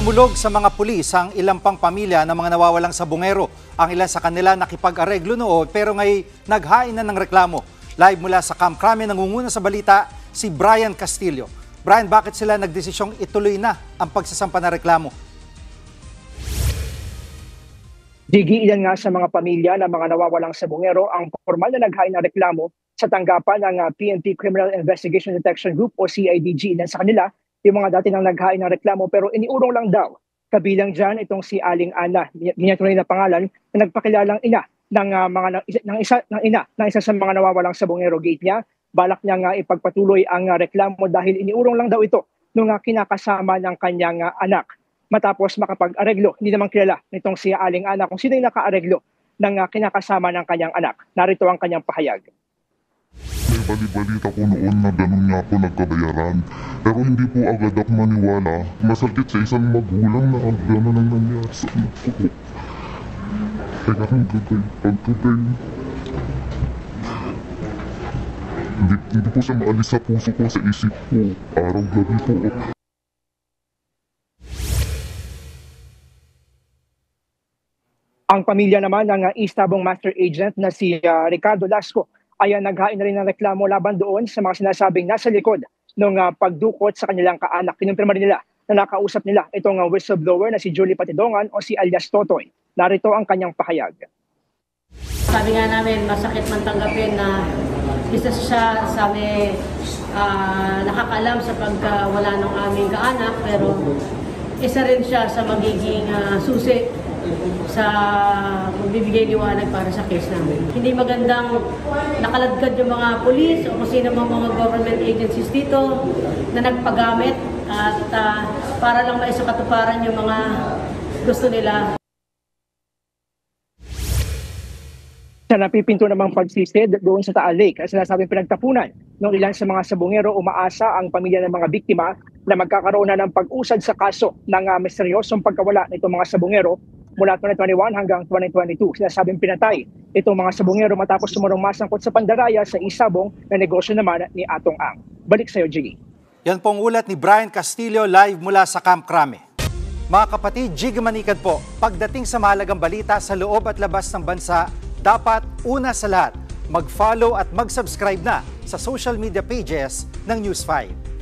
Tumulog sa mga pulis ang ilang pang pamilya ng mga nawawalang sabungero. Ang ilan sa kanila nakipag-areglo noon pero ngay naghain na ng reklamo. Live mula sa Camp Crame, nangunguna sa balita si Brian Castillo. Brian, bakit sila nagdesisyong ituloy na ang pagsasampa na reklamo? Digi, ilan nga sa mga pamilya ng mga nawawalang sabungero ang formal na naghain ng reklamo sa tanggapan ng PNP Criminal Investigation Detection Group o CIDG. Ilan sa kanila, yung mga dati nang naghain ng reklamo pero iniurong lang daw. Kabilang dyan itong si Aling Ana, ginatuloy na pangalan, na nagpakilalang ina ng isa sa mga nawawalang sabungero. Gate niya, balak niya nga ipagpatuloy ang reklamo dahil iniurong lang daw ito nung kinakasama ng kanyang anak. Matapos makapag-areglo, hindi naman kilala nitong si Aling Ana kung sino yung naka-areglo ng kinakasama ng kanyang anak. Narito ang kanyang pahayag. May bali-balita ko noon na ganun nga po nagkabayaran. Pero hindi po agad ako maniwala. Masakit sa isang magulang na ang ganun ang nangyari sa anak ko. Kaya pagkagay. Hindi po siya maalis sa puso ko, sa isip ko. Araw-gabi po. Ang pamilya naman ng Eastabong Master Agent na si Ricardo Lasco ay naghain na rin ng reklamo laban doon sa mga sinasabing nasa likod ng pagdukot sa kanilang kaanak. Kinumpirma rin nila na nakausap nila itong whistleblower na si Julie Patidongan o si alias Totoy. Narito ang kanyang pahayag. Sabi nga namin, masakit man tanggapin na isa siya sa may nakakaalam sa pagkawala ng aming kaanak, pero isa rin siya sa magiging susi sa magbibigay liwanag para sa case namin. Hindi magandang nakaladkad yung mga pulis o kung sino mga government agencies dito na nagpagamit at para lang maisakatuparan yung mga gusto nila. Sa napipinto namang pagsisid doon sa Taal Lake, ang sinasabing pinagtapunan ng ilan sa mga sabungero, umaasa ang pamilya ng mga biktima na magkakaroon na ng pag-usad sa kaso ng misteryosong pagkawala nitong mga sabungero mula 2021 hanggang 2022. Sinasabing pinatay itong mga sabungero matapos sumurong masangkot sa pandaraya sa Eastabong na negosyo naman ni Atong Ang. Balik sa iyo, Jiggy. Yan pong ulat ni Brian Castillo live mula sa Camp Crame. Mga kapatid, Jiggy Manikad po. Pagdating sa mahalagang balita sa loob at labas ng bansa, dapat una sa lahat, mag-follow at mag-subscribe na sa social media pages ng News 5.